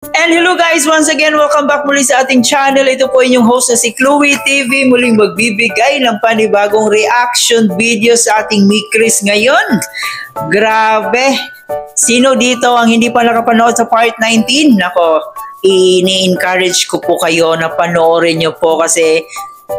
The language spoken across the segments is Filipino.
And hello guys, once again, welcome back muli sa ating channel. Ito po inyong host na si Chloe TV, muling magbibigay ng panibagong reaction video sa ating Mikris ngayon. Grabe! Sino dito ang hindi pa nakapanood sa part 19? Nako, ini-encourage ko po kayo na panoorin nyo po kasi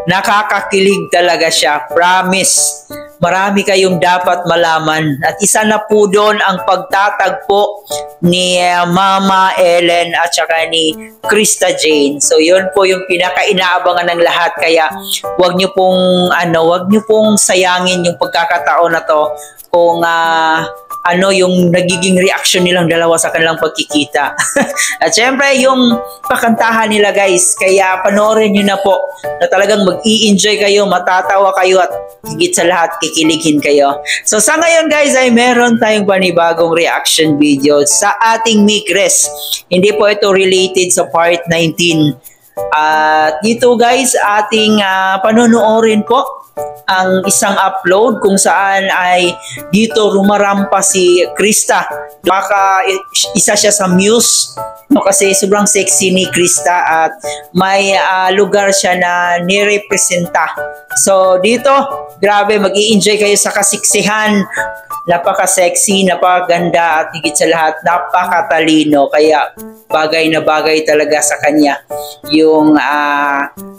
nakakakilig talaga siya. Promise! Marami kayong dapat malaman. At isa na po doon ang pagtatagpo ni Mama Ellen at saka ni Krista Jane. So yun po yung pinaka-inaabangan ng lahat. Kaya wag niyo pong sayangin yung pagkakataon na to kung yung nagiging reaction nilang dalawa sa kanilang pagkikita. At syempre, yung pakantahan nila guys, kaya panoorin nyo na po na talagang mag-i-enjoy kayo, matatawa kayo at higit sa lahat, kikiligin kayo. So sa ngayon guys ay meron tayong panibagong reaction video sa ating Mikris. Hindi po ito related sa part 19. At dito guys, ating panonoorin po ang isang upload kung saan ay dito rumarampa si Krista. Baka isa siya sa muse, no, kasi sobrang sexy ni Krista at may lugar siya na nirepresenta. So dito, grabe, mag-i-enjoy kayo sa kasiksihan. Napaka-sexy, napakaganda at higit sa lahat, napakatalino. Kaya bagay na bagay talaga sa kanya yung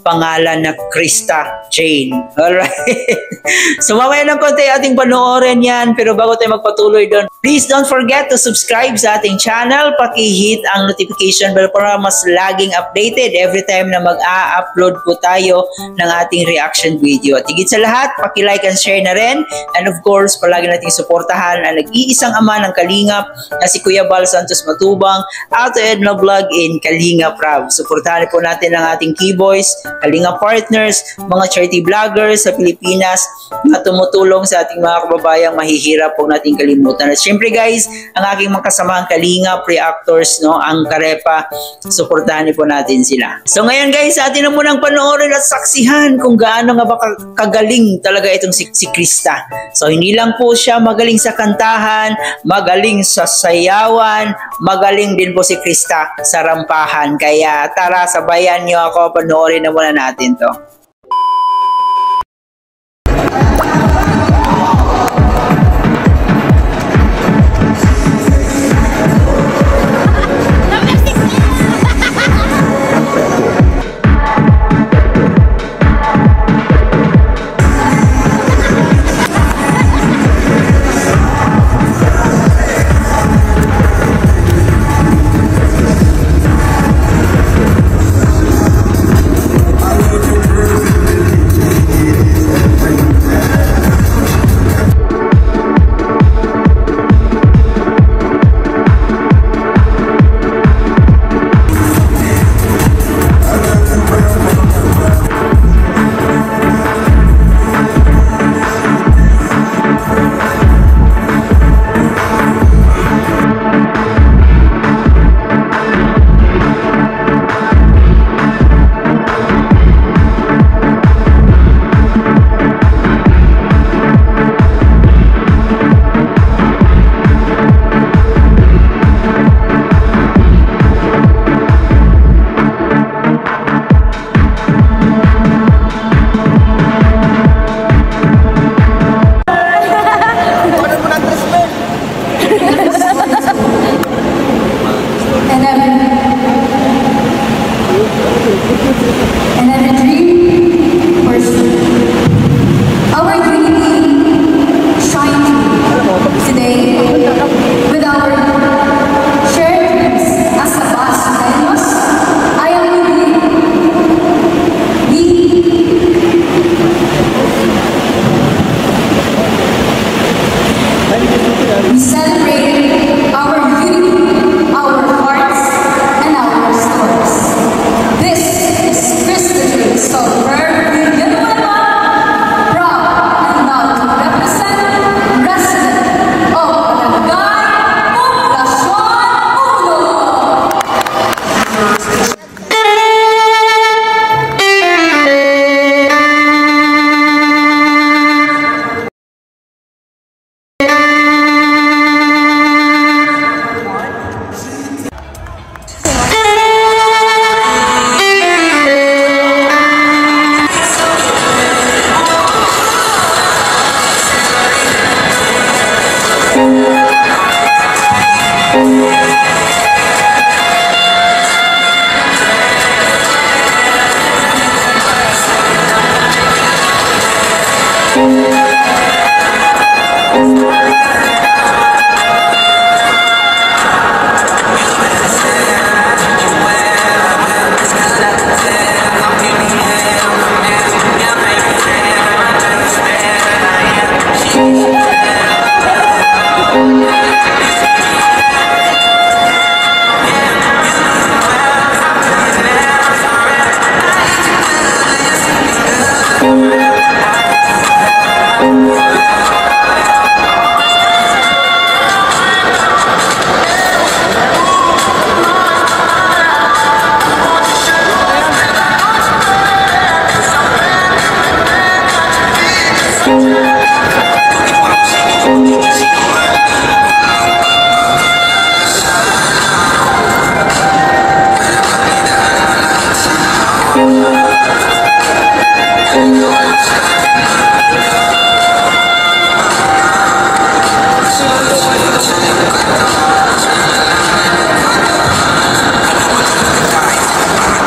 pangalan na Krista Jane. Alright. So mamaya ng konti ating panoorin yan. Pero bago tayo magpatuloy doon, please don't forget to subscribe sa ating channel. Paki-hit ang notification bell para mas laging updated every time na mag-a-upload po tayo ng ating reaction video. At higit sa lahat, paki-like and share na rin. And of course, palagi nating suportahan ang nag-iisang ama ng Kalingap na si Kuya Bal Santos Matubang, Ate Edna Vlog in Kalingap Rab. Suportahan po natin ang ating Keyboys, Kalingap partners, mga charity vloggers sa Pilipinas na tumutulong sa ating mga kababayang mahihirap, po nating kalimutan. At syempre guys, ang aking mga kasamahang Kalingap reactors, no, ang Karepa, suportahan niyo po natin sila. So ngayon guys, atin na munang panoorin at saksihan kung gaano nga ba kagaling talaga itong si Krista. So hindi lang po siya magaling sa kantahan, magaling sa sayawan, magaling din po si Krista sa rampahan. Kaya tara, sabayan niyo ako, panoorin na muna natin to.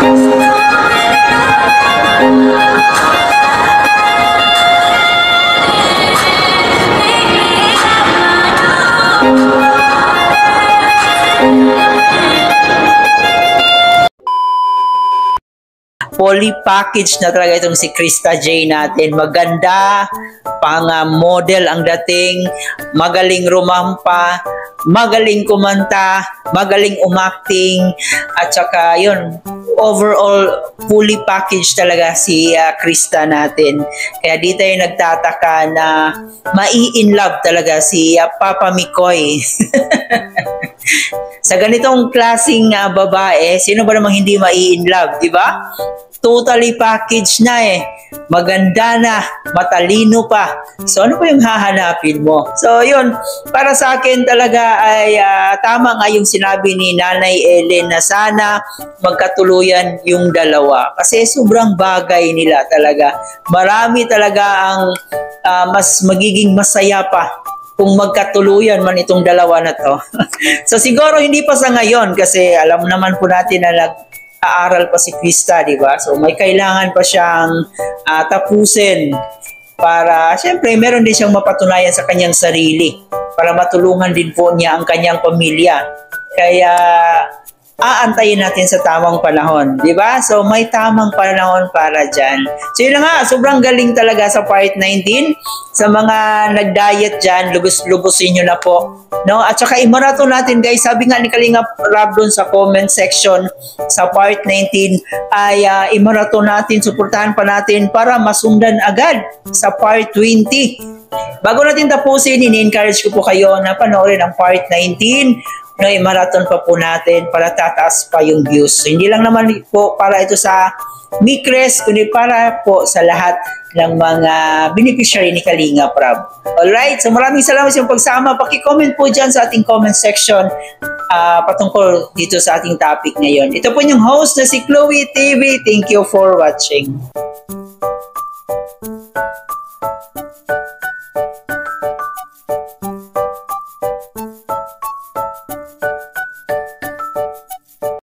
Fully packaged na talaga itong si Krista J natin. Maganda, pang model ang dating, magaling rumampa, magaling kumanta, magaling umacting, at saka yun, overall fully packaged talaga si Krista natin. Kaya di tayo nagtataka na mai-in love talaga si Papa Mikoy. Sa ganitong klaseng babae, sino ba namang hindi mai-in love, di ba? Totally packaged na eh. Maganda na, matalino pa. So ano pa yung hahanapin mo? So yun, para sa akin talaga ay tama nga yung sinabi ni Nanay Ellen na sana magkatuluyan yung dalawa. Kasi sobrang bagay nila talaga. Marami talaga ang mas magiging masaya pa kung magkatuluyan man itong dalawa na to. So siguro hindi pa sa ngayon kasi alam naman po natin na nag-aaral pa si Krista, di ba? So may kailangan pa siyang tapusin para syempre meron din siyang mapatunayan sa kanyang sarili para matulungan din po niya ang kanyang pamilya. Kaya aantayin natin sa tamang panahon, di ba? So may tamang panahon para dyan. So yun nga, sobrang galing talaga sa part 19. Sa mga nag-diet dyan, lubos-lubosin nyo na po. No? At saka i-marathon natin guys, sabi nga ni Kalinga Rab doon sa comment section sa part 19 ay i-marathon natin, suportahan pa natin para masundan agad sa part 20. Bago natin tapusin, ini-encourage ko po kayo na panoorin ang part 19. No, i-marathon pa po natin para tataas pa yung views. So, hindi lang naman po para ito sa Mikres, kundi para po sa lahat ng mga beneficiary ni Kalinga Prab. Alright, so maraming salamat sa iyong pagsama. Paki-comment po dyan sa ating comment section patungkol dito sa ating topic ngayon. Ito po yung host na si Chloe TV. Thank you for watching.